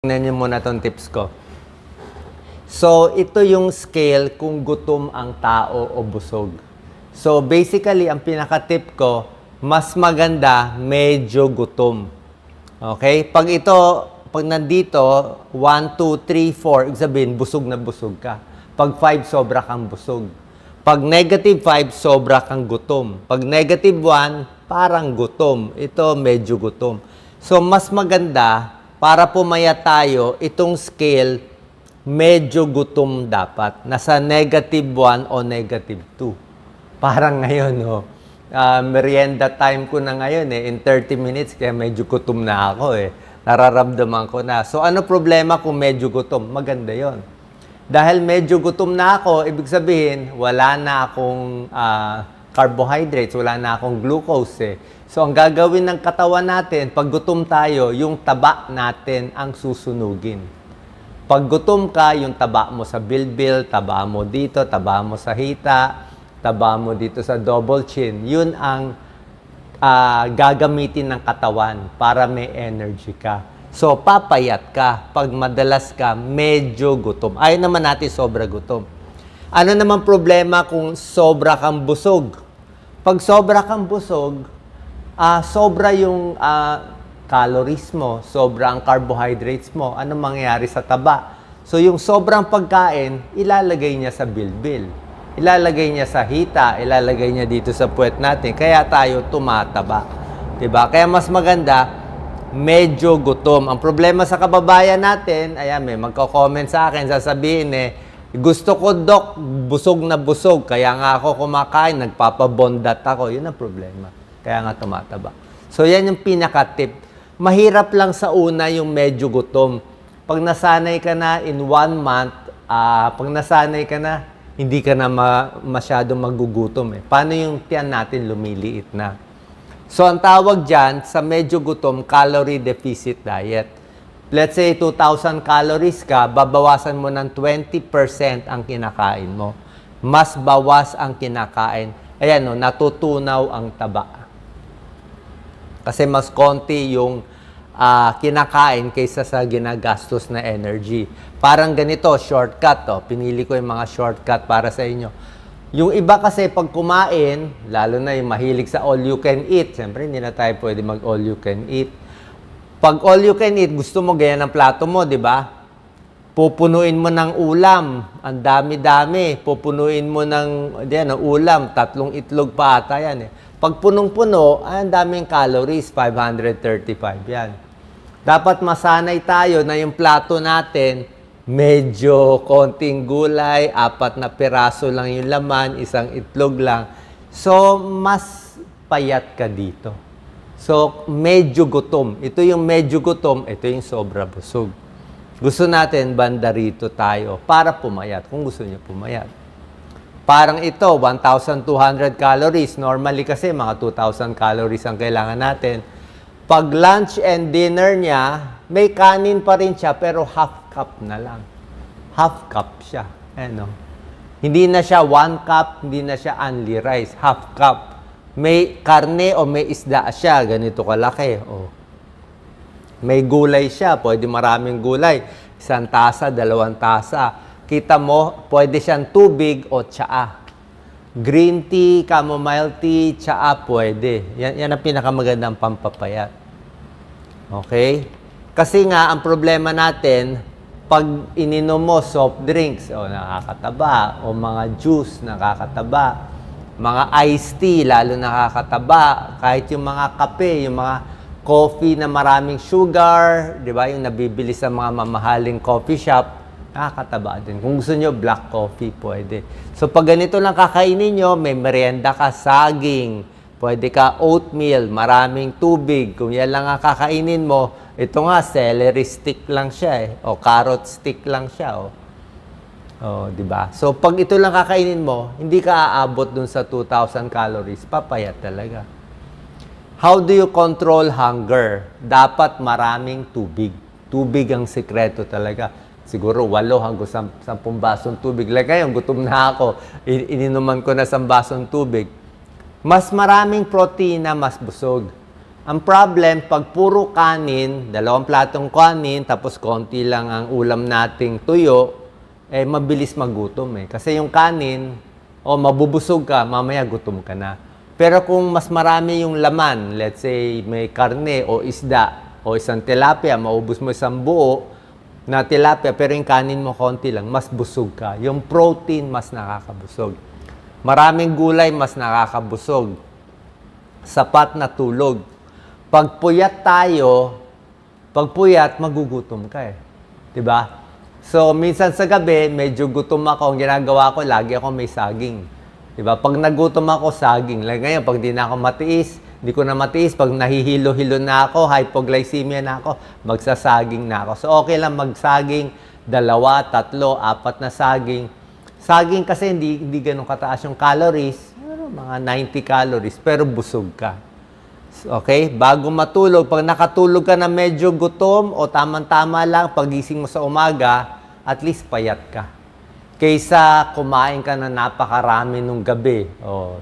Tingnan niyo muna itong tips ko. So, ito yung scale kung gutom ang tao o busog. So, basically, ang pinaka-tip ko, mas maganda medyo gutom. Okay? Pag nandito, 1, 2, 3, 4, ibig sabihin, busog na busog ka. Pag 5, sobra kang busog. Pag negative 5, sobra kang gutom. Pag negative 1, parang gutom. Ito, medyo gutom. So, mas maganda, para pumayat tayo, itong scale, medyo gutom dapat. Nasa negative 1 o negative 2. Parang ngayon, merienda time ko na ngayon in 30 minutes, kaya medyo gutom na ako Nararamdaman ko na. So, ano problema kung medyo gutom? Maganda yon. Dahil medyo gutom na ako, ibig sabihin, wala na akong carbohydrates, wala na akong glucose So, ang gagawin ng katawan natin, pag gutom tayo, yung taba natin ang susunugin. Pag gutom ka, yung taba mo sa bilbil, taba mo dito, taba mo sa hita, taba mo dito sa double chin, yun ang gagamitin ng katawan para may energy ka. So, papayat ka. Pag madalas ka, medyo gutom. Ayaw naman natin sobra gutom. Ano naman problema kung sobra kang busog? Pag sobra kang busog, sobra yung calories mo, sobra ang carbohydrates mo, ano mangyayari sa taba? So, yung sobrang pagkain, ilalagay niya sa bilbil. Ilalagay niya sa hita, ilalagay niya dito sa puwet natin. Kaya tayo tumataba. Diba? Kaya mas maganda, medyo gutom. Ang problema sa kababayan natin, ayan, may magko-comment sa akin, sasabihin gusto ko, Dok, busog na busog. Kaya nga ako kumakain, nagpapabondat ako. Yun ang problema. Kaya nga tumataba. So, yan yung pinaka-tip. Mahirap lang sa una yung medyo gutom. Pag nasanay ka na in 1 month, pag nasanay ka na, hindi ka na masyadong magugutom Paano yung tiyan natin lumiliit na? So, ang tawag dyan, sa medyo gutom, calorie deficit diet. Let's say, 2,000 calories ka, babawasan mo ng 20% ang kinakain mo. Mas bawas ang kinakain. Ayan, natutunaw ang taba. Kasi mas konti yung kinakain kaysa sa ginagastos na energy. Parang ganito, shortcut. Pinili ko yung mga shortcut para sa inyo. Yung iba kasi pag kumain, lalo na yung mahilig sa all you can eat, siyempre hindi na tayo pwede mag all you can eat. Pag all you can eat, gusto mo ganyan ang plato mo, di ba? Pupunuin mo ng ulam, ang dami-dami. Pupunuin mo ng ulam, 3 itlog pa ata yan Pag punong-puno, ang daming calories, 535 yan. Dapat masanay tayo na yung plato natin, medyo konting gulay, 4 na piraso lang yung laman, 1 itlog lang. So, mas payat ka dito. So, medyo gutom. Ito yung medyo gutom, ito yung sobra busog. Gusto natin banda rito tayo para pumayat, kung gusto niyo pumayat. Parang ito, 1,200 calories. Normally kasi, mga 2,000 calories ang kailangan natin. Pag lunch and dinner niya, may kanin pa rin siya, pero half cup na lang. Half cup siya. Hindi na siya 1 cup, hindi na siya only rice. Half cup. May karne o may isda siya, ganito kalaki. May gulay siya, pwede maraming gulay. 1 tasa, 2 tasa. Kita mo, pwede siyang tubig o tsaa. Green tea, chamomile tea, tsaa, pwede. Yan ang pinakamagandang pampapayat. Okay? Kasi nga, ang problema natin, pag ininom mo soft drinks, nakakataba, o mga juice, nakakataba, mga iced tea, lalo nakakataba, kahit yung mga kape, yung mga coffee na maraming sugar, di ba? Yung nabibili sa mga mamahaling coffee shop, nakakataba din. Kung gusto nyo, black coffee, pwede. So, pag ganito lang kakainin nyo, may merienda ka, saging, pwede ka oatmeal, maraming tubig. Kung yan lang ang kakainin mo, ito nga, celery stick lang siya o carrot stick lang siya di ba? So, pag ito lang kakainin mo, hindi ka aabot dun sa 2,000 calories, papayat talaga. How do you control hunger? Dapat maraming tubig. Tubig ang sikreto talaga. Siguro 8 hanggang 10 basong tubig. Like ngayon, gutom na ako. Ininuman ko na 1 basong tubig. Mas maraming protina, mas busog. Ang problem, pag puro kanin, 2 platong kanin, tapos konti lang ang ulam nating tuyo, mabilis magutom eh. Kasi yung kanin, mabubusog ka, mamaya gutom ka na. Pero kung mas marami yung laman, let's say may karne o isda o isang tilapia, maubos mo isang buo na tilapia, pero yung kanin mo konti lang, mas busog ka. Yung protein, mas nakakabusog. Maraming gulay, mas nakakabusog. Sapat na tulog. Pag puyat tayo, magugutom ka eh. 'Di ba? So, minsan sa gabi, medyo gutom ako. Ang ginagawa ko, lagi ako may saging. 'Di ba? Pag nagutom ako, saging. Like ngayon, pag di na ako matiis, hindi ko na matiis. Pag nahihilo-hilo na ako, hypoglycemia na ako, magsasaging na ako. So, okay lang magsaging, 2, 3, 4 na saging. Saging kasi hindi ganun kataas yung calories. Mga 90 calories, pero busog ka. Okay? Bago matulog, pag nakatulog ka na medyo gutom o tamang-tama lang, pagising mo sa umaga, at least payat ka. Kaysa kumain ka na napakarami nung gabi.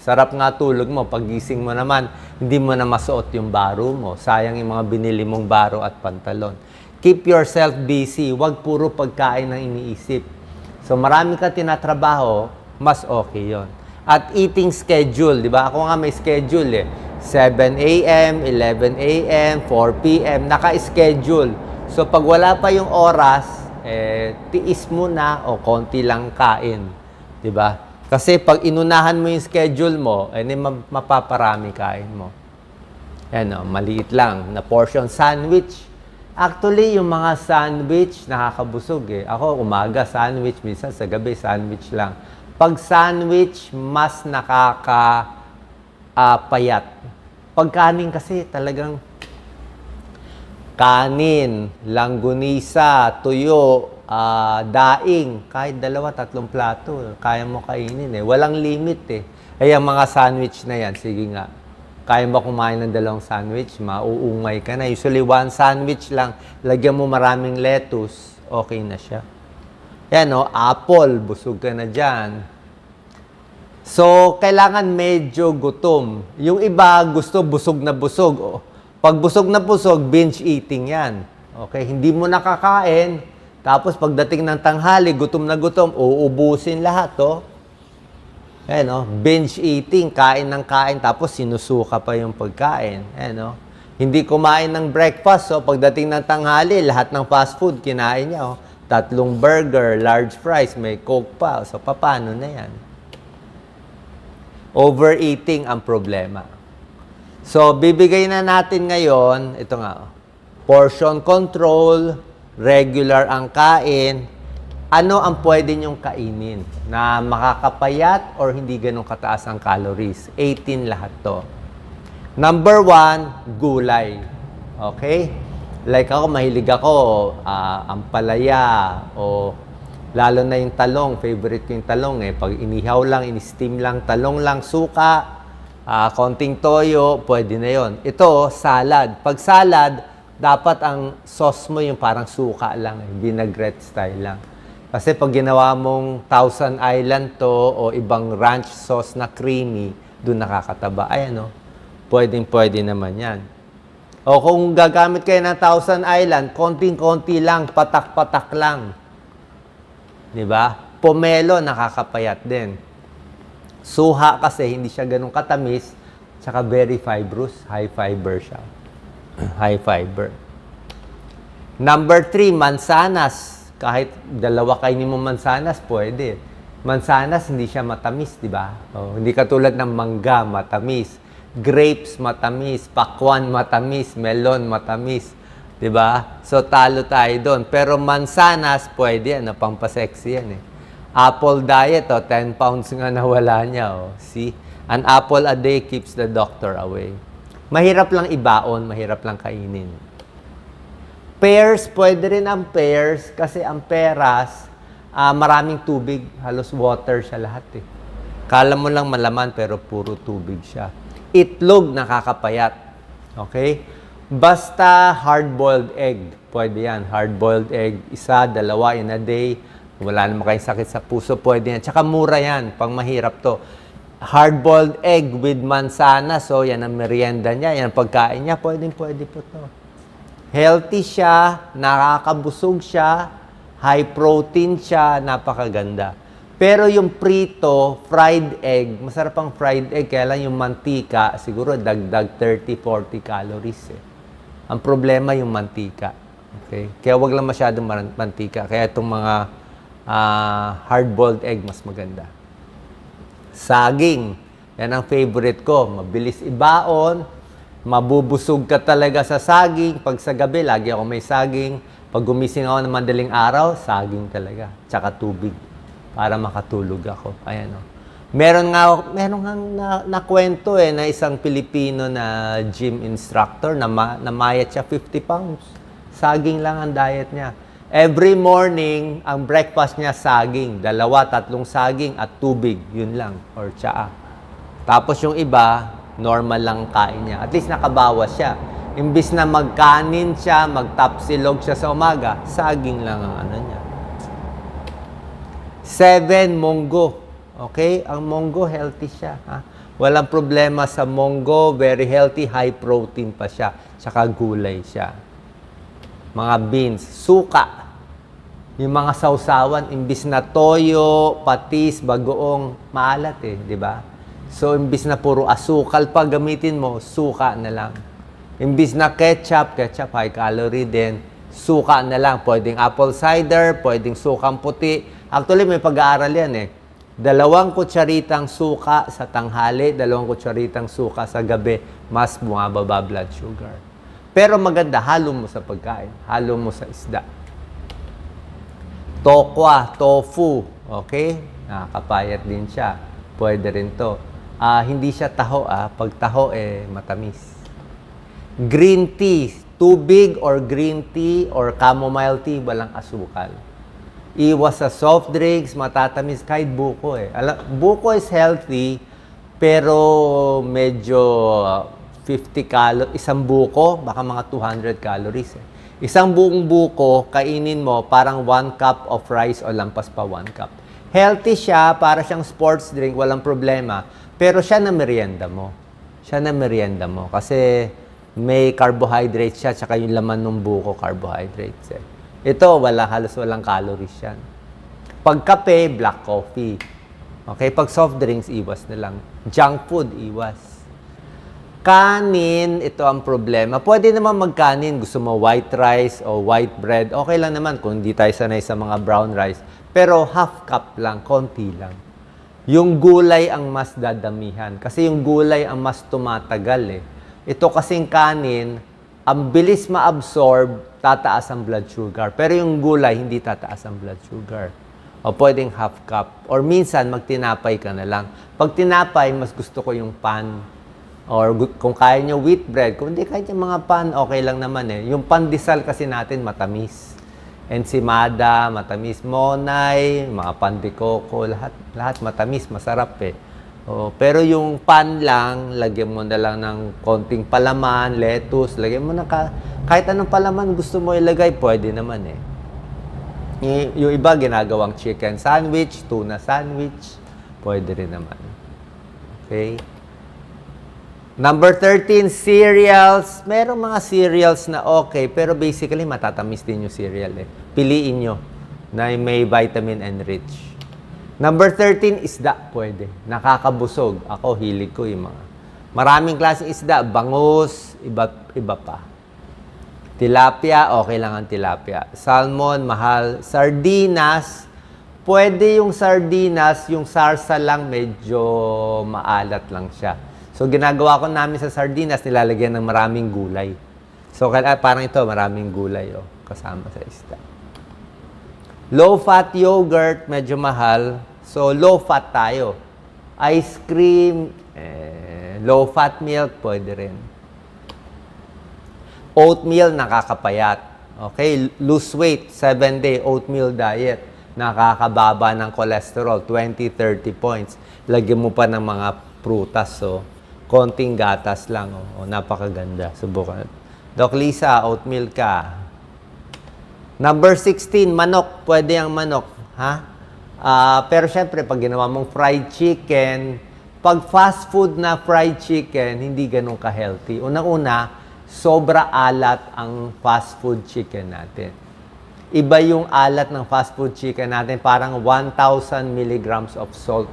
Sarap nga tulog mo, pagising mo naman, hindi mo na masuot yung baro mo. Sayang yung mga binili mong baro at pantalon. Keep yourself busy. Huwag puro pagkain ang iniisip. So marami ka tinatrabaho, mas okay yon. At eating schedule, di ba? Ako nga may schedule eh. 7 a.m., 11 a.m., 4 p.m., naka-schedule. So, pag wala pa yung oras, tiis mo na o konti lang kain. Diba? Kasi pag inunahan mo yung schedule mo, mapaparami kain mo. Yan o, maliit lang na portion sandwich. Actually, yung mga sandwich, nakakabusog eh. Ako, umaga sandwich, minsan sa gabi sandwich lang. Pag sandwich, mas nakakapayat. Pag kanin kasi talagang kanin, langgunisa, tuyo, daing, kahit 2, 3 plato, kaya mo kainin eh. Walang limit eh. Ang mga sandwich na yan, sige nga, kaya mo kumain ng 2 sandwich, mauungay ka na. Usually 1 sandwich lang, lagyan mo maraming lettuce, okay na siya. Yan o, apple, busog ka na dyan. So, kailangan medyo gutom. Yung iba, gusto busog na busog. Pag busog na busog, binge eating yan. Okay? Hindi mo nakakain. Tapos, pagdating ng tanghali, gutom na gutom, uubusin lahat. Ayan, binge eating, kain ng kain, tapos sinusuka pa yung pagkain. Ayan, hindi kumain ng breakfast. So, pagdating ng tanghali, lahat ng fast food, kinain niya. 3 burger, large fries, may Coke pa. So, paano na yan? Overeating ang problema. So, bibigay na natin ngayon, ito nga, portion control, regular ang kain, ano ang pwede nyong kainin na makakapayat or hindi ganun kataas ang calories. 18 lahat to. Number 1, gulay. Okay? Like ako, mahilig ako, ampalaya o lalo na yung talong, favorite ko yung talong eh. Pag inihaw lang, ini-steam lang, talong lang, suka, konting toyo, pwede na yon. Ito, salad. Pag salad, dapat ang sauce mo yung parang suka lang, vinaigrette style lang. Kasi pag ginawa mong Thousand Island to o ibang ranch sauce na creamy, doon nakakataba. Ayan pwedeng-pwede naman yan. O kung gagamit kayo ng Thousand Island, konting-konti lang, patak-patak lang. Diba? Pomelo, nakakapayat din. Suha kasi, hindi siya ganun katamis, tsaka very fibrous, high fiber siya. High fiber. Number 3, mansanas. Kahit 2 kainin mo mansanas, pwede. Mansanas, hindi siya matamis, di ba? Hindi katulad ng mangga, matamis. Grapes, matamis. Pakwan, matamis. Melon, matamis. Diba? So, talo tayo doon. Pero mansanas, pwede yan. Pampasexy yan eh. Apple diet, 10 pounds nga nawala niya. See? An apple a day keeps the doctor away. Mahirap lang ibaon, mahirap lang kainin. Pears, pwede rin ang pears kasi ang peras, maraming tubig. Halos water siya lahat eh. Kala mo lang malaman pero puro tubig siya. Itlog, nakakapayat. Okay? Basta hard-boiled egg. Pwede yan. Hard-boiled egg, 1, 2 in a day. Wala naman kayong sakit sa puso, pwede yan. Tsaka mura yan, pang mahirap to. hard-boiled egg with manzana. So, yan ang merienda niya. Yan ang pagkain niya. Pwede po to. Healthy siya, nakakabusog siya, high protein siya, napakaganda. Pero yung prito, fried egg, masarap ang fried egg, kaya lang yung mantika, siguro dagdag 30-40 calories eh. Ang problema yung mantika. Okay? Kaya wag lang masyadong mantika. Kaya itong mga hard-boiled egg, mas maganda. Saging. Yan ang favorite ko. Mabilis ibaon. Mabubusog ka talaga sa saging. Pag sa gabi, lagi ako may saging. Pag gumising ako ng madaling araw, saging talaga. Tsaka tubig. Para makatulog ako. Ayan o. Meron nga na kwento na isang Pilipino na gym instructor na namayat siya 50 pounds. Saging lang ang diet niya. Every morning, ang breakfast niya saging. 2-3 saging at tubig. Yun lang. Or tsaa. Tapos yung iba, normal lang kain niya. At least nakabawas siya. Imbis na magkanin siya, magtapsilog siya sa umaga, saging lang ang ano niya. 7, munggo. Okay? Ang munggo, healthy siya. Ha? Walang problema sa munggo. Very healthy. High protein pa siya. Tsaka gulay siya. Mga beans. Suka. Yung mga sausawan, imbis na toyo, patis, bagoong, maalat eh. Di ba? So, imbis na puro asukal pa gamitin mo, suka na lang. Imbis na ketchup high calorie din, suka na lang. Pwedeng apple cider, pwedeng sukang puti. Actually, may pag-aaral yan eh. 2 kutsaritang suka sa tanghali, 2 kutsaritang suka sa gabi, mas bumababa blood sugar. Pero maganda, halo mo sa pagkain. Halo mo sa isda. Tokwa, tofu. Okay? Nakakapayat din siya. Pwede rin to. Hindi siya taho. Pag taho, matamis. Green tea. Tubig or green tea or chamomile tea, walang asukal. Iwas sa soft drinks, matatamis, kahit buko eh. Buko is healthy, pero medyo 50 calories. Isang buko, baka mga 200 calories eh. Isang buong buko, kainin mo parang 1 cup of rice o lampas pa 1 cup. Healthy siya, para siyang sports drink, walang problema. Pero siya na merienda mo. Siya na merienda mo. Kasi may carbohydrates siya, tsaka yung laman ng buko, carbohydrates eh. Ito, halos walang calories yan. Pag kape, black coffee. Okay, pag soft drinks, iwas na lang. Junk food, iwas. Kanin, ito ang problema. Pwede naman magkanin. Gusto mo white rice o white bread. Okay lang naman kung hindi tayo sanay sa mga brown rice. Pero half cup lang, konti lang. Yung gulay ang mas dadamihan. Kasi yung gulay ang mas tumatagal eh. Ito kasing kanin, ang bilis ma-absorb, tataas ang blood sugar. Pero yung gulay, hindi tataas ang blood sugar. O pwedeng half cup. Or minsan, magtinapay ka na lang. Pag tinapay, mas gusto ko yung pan. Or kung kaya nyo wheat bread. Kung hindi kaya nyo mga pan, okay lang naman eh. Yung pandesal kasi natin, matamis. Ensimada, matamis. Monay, mga pan de coco, lahat matamis, masarap eh. Pero yung pan lang, lagyan mo na lang ng konting palaman, lettuce, lagyan mo na kahit anong palaman gusto mo ilagay, pwede naman eh. Yung iba, ginagawang chicken sandwich, tuna sandwich, pwede rin naman. Okay? Number 13, cereals. Merong mga cereals na okay, pero basically matatamis din yung cereal eh. Piliin nyo na may vitamin enrich. Number 13, isda, pwede. Nakakabusog. Ako, hilig ko yung mga. Maraming klaseng isda. Bangus, iba pa. Tilapia, okay lang ang tilapia. Salmon, mahal. Sardinas, pwede yung sardinas, yung sarsa lang, medyo maalat lang siya. So, ginagawa ko namin sa sardinas, nilalagyan ng maraming gulay. So, parang ito, maraming gulay kasama sa isda. Low-fat yogurt, medyo mahal. So, low-fat tayo. Ice cream, low-fat milk, pwede rin. Oatmeal, nakakapayat. Okay, lose weight, 7-day oatmeal diet. Nakakababa ng cholesterol, 20-30 points. Lagyan mo pa ng mga prutas, so, konting gatas lang. Napakaganda. Subukan. Doc Lisa, oatmeal ka. Number 16, manok. Pwede ang manok. Ha? Pero syempre, pag ginawa mong fried chicken, pag fast food na fried chicken, hindi ganun ka-healthy. Unang-una, sobra alat ang fast food chicken natin. Iba yung alat ng fast food chicken natin, parang 1,000 milligrams of salt.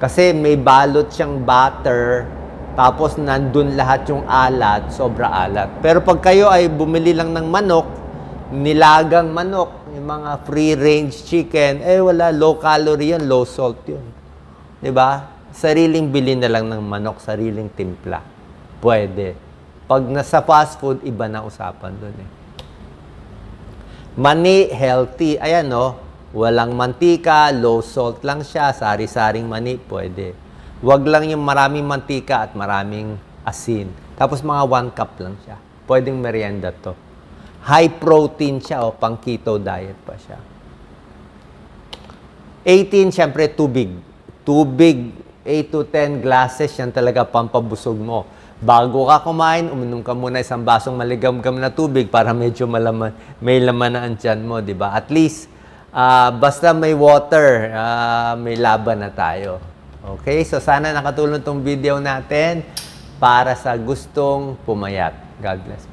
Kasi may balot siyang butter, tapos nandun lahat yung alat, sobra alat. Pero pag kayo ay bumili lang ng manok, nilagang manok, yung mga free-range chicken, wala, low calorie yun, low salt yun. 'Di ba? Sariling bili na lang ng manok, sariling timpla. Pwede. Pag nasa fast food, iba na usapan dun eh. Mani, healthy. Ayan, no? Walang mantika, low salt lang siya, sari-saring mani, pwede. Wag lang yung maraming mantika at maraming asin. Tapos mga 1 cup lang siya. Pwedeng merienda to. High protein siya, pang keto diet pa siya. 18, syempre, tubig. Tubig, 8 to 10 glasses, yan talaga pampabusog mo. Bago ka kumain, uminom ka muna isang basong maligam-gam na tubig para medyo may laman na ang tiyan mo, di ba? At least, basta may water, may laban na tayo. Okay? So, sana nakatulong tong video natin para sa gustong pumayat. God bless.